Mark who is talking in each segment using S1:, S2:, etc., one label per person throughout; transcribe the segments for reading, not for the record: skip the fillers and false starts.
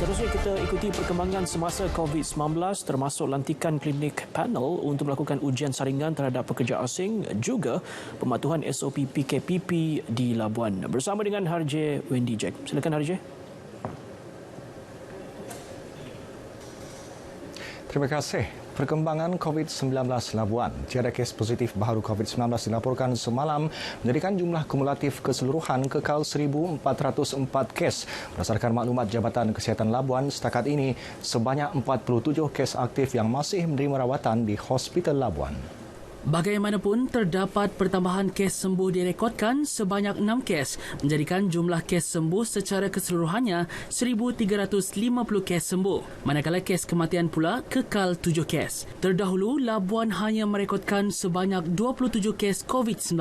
S1: Seterusnya kita ikuti perkembangan semasa COVID-19 termasuk lantikan klinik panel untuk melakukan ujian saringan terhadap pekerja asing juga pematuhan SOP PKPP di Labuan. Bersama dengan Harje Wendy Jack. Silakan Harje.
S2: Terima kasih. Perkembangan COVID-19 Labuan. Tiada kes positif baru COVID-19 dilaporkan semalam menjadikan jumlah kumulatif keseluruhan kekal 1,404 kes. Berdasarkan maklumat Jabatan Kesihatan Labuan, setakat ini sebanyak 47 kes aktif yang masih menerima rawatan di Hospital Labuan.
S3: Bagaimanapun, terdapat pertambahan kes sembuh direkodkan sebanyak 6 kes, menjadikan jumlah kes sembuh secara keseluruhannya 1,350 kes sembuh. Manakala kes kematian pula kekal 7 kes. Terdahulu, Labuan hanya merekodkan sebanyak 27 kes COVID-19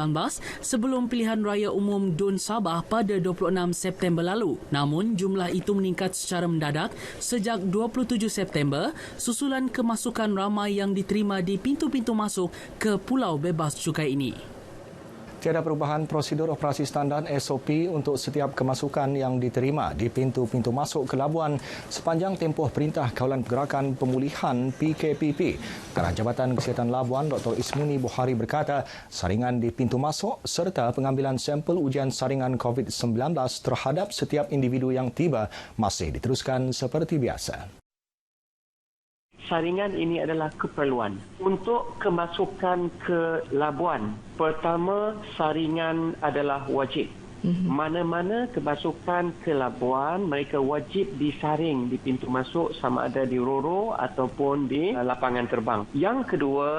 S3: sebelum pilihan raya umum DUN Sabah pada 26 September lalu. Namun, jumlah itu meningkat secara mendadak sejak 27 September susulan kemasukan ramai yang diterima di pintu-pintu masuk ke Pulau Bebas Cukai ini.
S2: Tiada perubahan prosedur operasi standard SOP untuk setiap kemasukan yang diterima di pintu-pintu masuk ke Labuan sepanjang tempoh Perintah Kawalan Pergerakan Pemulihan PKPP. Pengarah Jabatan Kesihatan Labuan, Dr. Ismuni Buhari berkata, saringan di pintu masuk serta pengambilan sampel ujian saringan COVID-19 terhadap setiap individu yang tiba masih diteruskan seperti biasa.
S4: Saringan ini adalah keperluan untuk kemasukan ke Labuan. Pertama, saringan adalah wajib. Mana-mana kemasukan ke Labuan, mereka wajib disaring di pintu masuk sama ada di Roro ataupun di lapangan terbang. Yang kedua,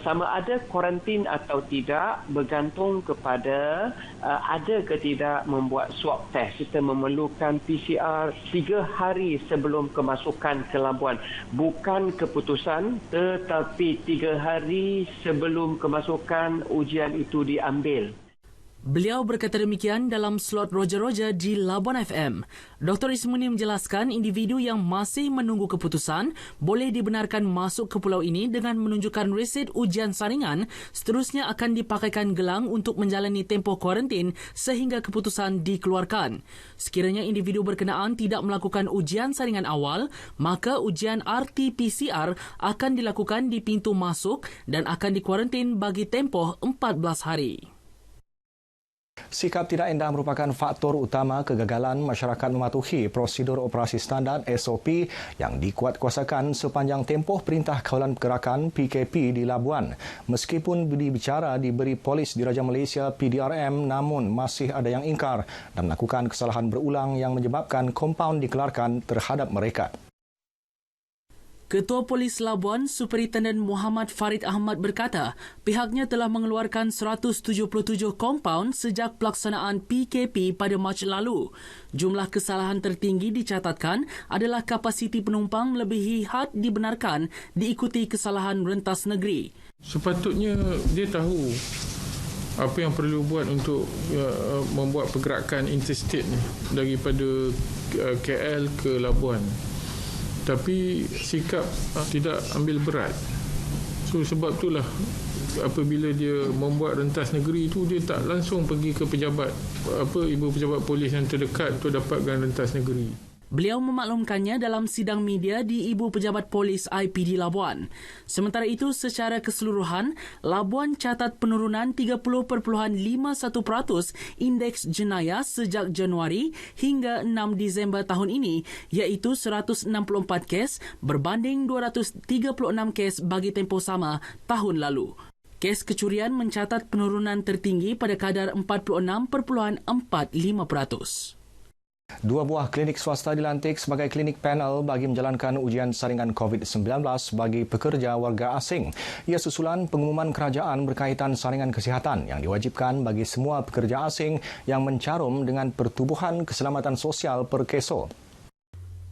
S4: sama ada kuarantin atau tidak bergantung kepada ada ke tidak membuat swab test. Kita memerlukan PCR 3 hari sebelum kemasukan ke Labuan. Bukan keputusan tetapi 3 hari sebelum kemasukan ujian itu diambil.
S3: Beliau berkata demikian dalam slot Roger-Roger di Labuan FM. Dr. Ismuni menjelaskan individu yang masih menunggu keputusan boleh dibenarkan masuk ke pulau ini dengan menunjukkan resit ujian saringan, seterusnya akan dipakaikan gelang untuk menjalani tempoh kuarantin sehingga keputusan dikeluarkan. Sekiranya individu berkenaan tidak melakukan ujian saringan awal, maka ujian RT-PCR akan dilakukan di pintu masuk dan akan dikuarantin bagi tempoh 14 hari.
S2: Sikap tidak indah merupakan faktor utama kegagalan masyarakat mematuhi prosedur operasi standard SOP yang dikuatkuasakan sepanjang tempoh Perintah Kawalan Pergerakan PKP di Labuan. Meskipun bicara diberi polis Diraja Malaysia PDRM, namun masih ada yang ingkar dan melakukan kesalahan berulang yang menyebabkan kompaun dikelarkan terhadap mereka.
S3: Ketua Polis Labuan, Superintendent Muhammad Farid Ahmad berkata, pihaknya telah mengeluarkan 177 kompaun sejak pelaksanaan PKP pada Mac lalu. Jumlah kesalahan tertinggi dicatatkan adalah kapasiti penumpang melebihi had dibenarkan diikuti kesalahan rentas negeri.
S5: Sepatutnya dia tahu apa yang perlu buat untuk membuat pergerakan interstate ni daripada KL ke Labuan. Tapi sikap tidak ambil berat. So sebab itulah apabila dia membuat rentas negeri itu, dia tak langsung pergi ke pejabat ibu pejabat polis yang terdekat untuk dapatkan rentas negeri.
S3: Beliau memaklumkannya dalam sidang media di Ibu Pejabat Polis IPD Labuan. Sementara itu, secara keseluruhan, Labuan catat penurunan 30.51% indeks jenayah sejak Januari hingga 6 Disember tahun ini, iaitu 164 kes berbanding 236 kes bagi tempoh sama tahun lalu. Kes kecurian mencatat penurunan tertinggi pada kadar 46.45%.
S2: 2 buah klinik swasta dilantik sebagai klinik panel bagi menjalankan ujian saringan COVID-19 bagi pekerja warga asing. Ia susulan pengumuman kerajaan berkaitan saringan kesihatan yang diwajibkan bagi semua pekerja asing yang mencarum dengan Pertubuhan Keselamatan Sosial Perkeso.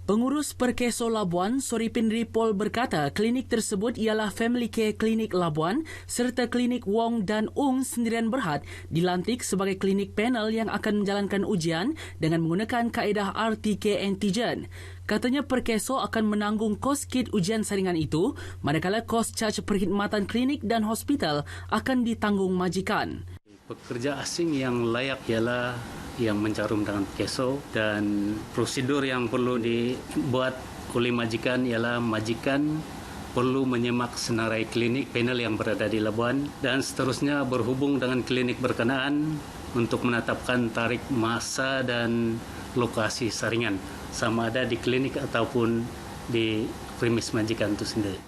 S3: Pengurus Perkeso Labuan, Soripin Ripol berkata klinik tersebut ialah Family Care Klinik Labuan serta Klinik Wong dan Ung Sendirian Berhad dilantik sebagai klinik panel yang akan menjalankan ujian dengan menggunakan kaedah RTK Antigen. Katanya Perkeso akan menanggung kos kit ujian saringan itu, manakala kos caj perkhidmatan klinik dan hospital akan ditanggung majikan.
S6: Pekerja asing yang layak ialah yang mencarum dengan keso, dan prosedur yang perlu dibuat oleh majikan ialah majikan perlu menyemak senarai klinik panel yang berada di Labuan dan seterusnya berhubung dengan klinik berkenaan untuk menetapkan tarikh masa dan lokasi saringan, sama ada di klinik ataupun di premis majikan itu sendiri.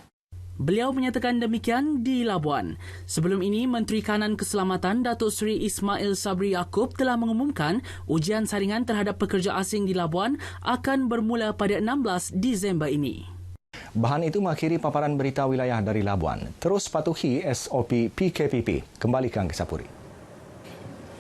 S3: Beliau menyatakan demikian di Labuan. Sebelum ini, Menteri Kanan Keselamatan Datuk Seri Ismail Sabri Yaakob telah mengumumkan ujian saringan terhadap pekerja asing di Labuan akan bermula pada 16 Disember ini.
S2: Bahan itu mengakhiri paparan berita wilayah dari Labuan. Terus patuhi SOP PKPP. Kembali ke Angkasa Puri.